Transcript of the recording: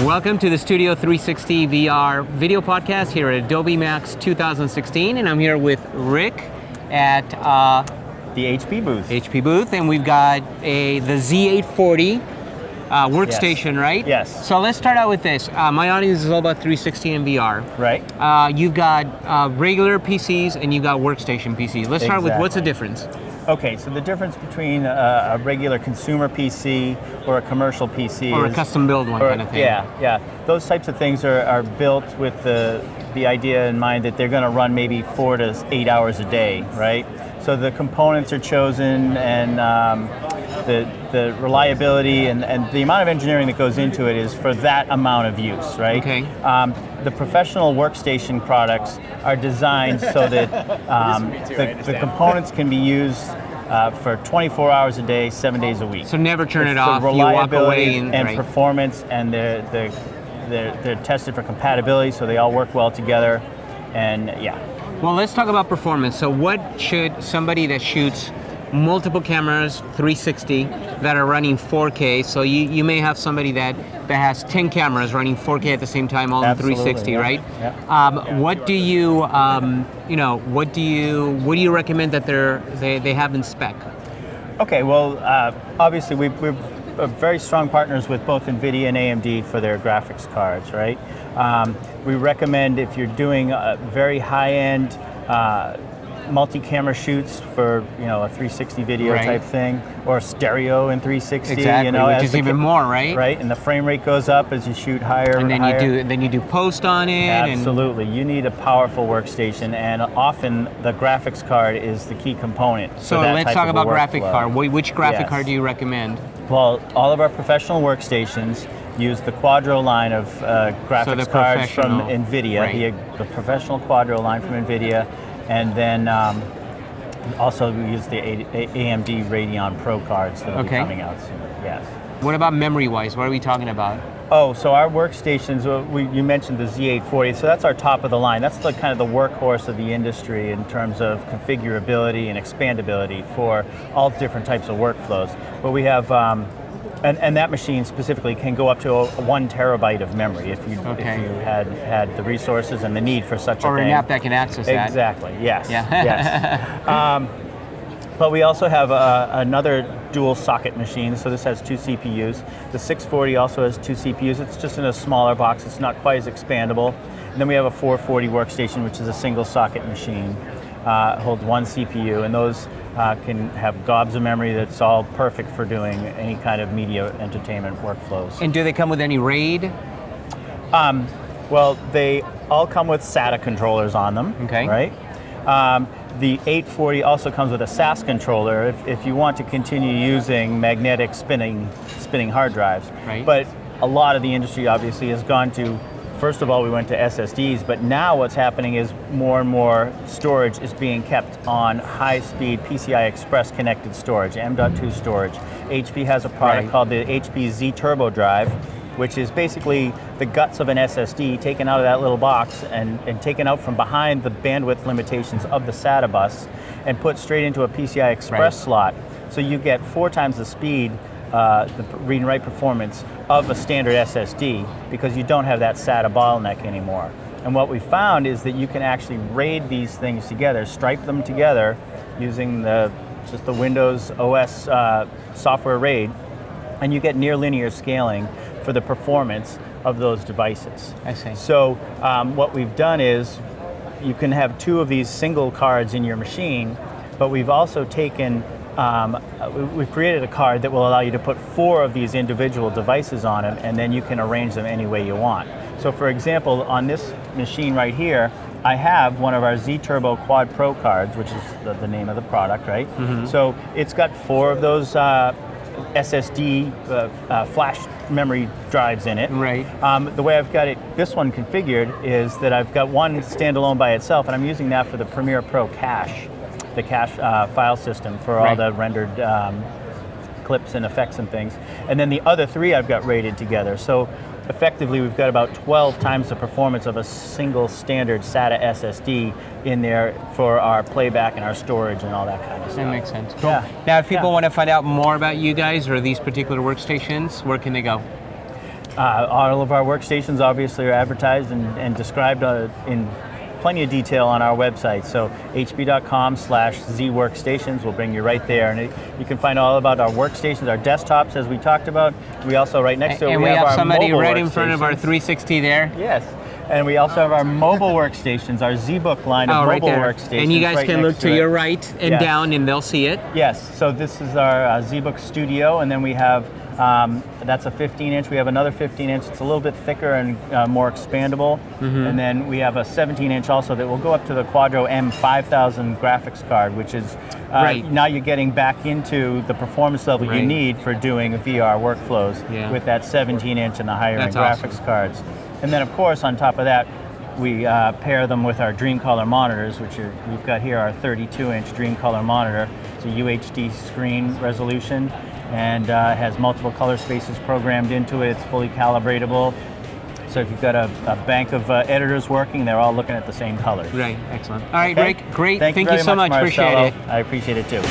Welcome to the Studio 360 VR video podcast here at Adobe Max 2016, and I'm here with Rick at the HP booth. HP booth, and we've got the Z840 workstation, yes. right? Yes. So let's start out with this. My audience is all about 360 and VR. Right. You've got regular PCs and you've got workstation PCs. Let's start with what's the difference? Okay, so the difference between a regular consumer PC or a commercial PC or a custom build one kind of thing. Yeah. Those types of things are built with the idea in mind that they're going to run maybe 4 to 8 hours a day, right? So the components are chosen, and the reliability and the amount of engineering that goes into it is for that amount of use, right? Okay. The professional workstation products are designed so that the components can be used for 24 hours a day, 7 days a week. So never turn it off. You walk away and right. performance, and they're tested for compatibility, so they all work well together, and yeah. Well, let's talk about performance. So what should somebody that shoots multiple cameras, 360, that are running 4K, so you may have somebody that has 10 cameras running 4K at the same time, all in 360, yeah. right? Yeah. What do you, what do you recommend that they have in spec? Okay, well, obviously we're very strong partners with both NVIDIA and AMD for their graphics cards, right? We recommend, if you're doing a very high-end multi-camera shoots for a 360 video right. type thing, or stereo in 360. Exactly, which is even more, right? Right, and the frame rate goes up as you shoot higher. And then you do post on it. Absolutely, you need a powerful workstation, and often the graphics card is the key component. So let's talk about graphic card. Which graphic card do you recommend? Well, all of our professional workstations use the Quadro line of graphics cards from NVIDIA, right. the professional Quadro line from NVIDIA. And then also we use the AMD Radeon Pro cards that will be coming out soon. Yes. What about memory-wise? What are we talking about? Oh, so our workstations, you mentioned the Z840, so that's our top of the line. That's the kind of the workhorse of the industry in terms of configurability and expandability for all different types of workflows. But we have, and that machine specifically can go up to 1 terabyte of memory if you had the resources and the need for such a thing. Or an app that can access that. Exactly, yes. Yeah. Yes. But we also have another dual socket machine, so this has 2 CPUs. The 640 also has 2 CPUs. It's just in a smaller box. It's not quite as expandable. And then we have a 440 workstation, which is a single socket machine. Holds 1 CPU, and those can have gobs of memory that's all perfect for doing any kind of media entertainment workflows. And do they come with any RAID? Well, they all come with SATA controllers on them, right? The 840 also comes with a SAS controller if you want to continue using magnetic spinning hard drives. Right. But a lot of the industry obviously has gone to, first of all, we went to SSDs, but now what's happening is more and more storage is being kept on high-speed PCI Express connected storage, M.2 storage. HP has a product called the HP Z Turbo Drive, which is basically the guts of an SSD taken out of that little box and taken out from behind the bandwidth limitations of the SATA bus and put straight into a PCI Express slot. So you get 4 times the speed, the read and write performance of a standard SSD, because you don't have that SATA bottleneck anymore. And what we found is that you can actually RAID these things together, stripe them together using just the Windows OS software RAID, and you get near linear scaling for the performance of those devices. I see. So what we've done is you can have 2 of these single cards in your machine, but we've also taken we've created a card that will allow you to put 4 of these individual devices on them, and then you can arrange them any way you want. So for example, on this machine right here, I have one of our Z Turbo Quad Pro cards, which is the name of the product, right? Mm-hmm. So it's got 4 of those SSD flash memory drives in it. Right. The way I've got this one configured is that I've got one standalone by itself, and I'm using that for the Premiere Pro cache, the cache file system for all the rendered clips and effects and things. And then the other 3 I've got rated together. So effectively we've got about 12 times the performance of a single standard SATA SSD in there for our playback and our storage and all that kind of stuff. That makes sense. Cool. Yeah. Now, if people want to find out more about you guys or these particular workstations, where can they go? All of our workstations obviously are advertised and described in plenty of detail on our website. So hp.com/zworkstations will bring you right there, and you can find all about our workstations, our desktops, as we talked about. We also, right next to it, and we have our somebody mobile right in front of our workstations. 360 there. Yes. And we also have our mobile workstations, our ZBook line of right mobile there. workstations. And you guys right can next look to it. your right and Yes. down, and they'll see it. Yes. So this is our ZBook Studio, and then we have that's a 15-inch. We have another 15-inch. It's a little bit thicker and more expandable. And then we have a 17-inch also that will go up to the Quadro M5000 graphics card, which is now you're getting back into the performance level you need for doing VR workflows with that 17-inch and the higher-end graphics cards. And then, of course, on top of that, we pair them with our Dreamcolor monitors, which we've got here our 32-inch Dreamcolor monitor. It's a UHD screen resolution and has multiple color spaces programmed into it. It's fully calibratable. So if you've got a bank of editors working, they're all looking at the same colors. Right, excellent. All right, Okay? Rick, great. Thank you so much. Marcelo. Appreciate it. I appreciate it too.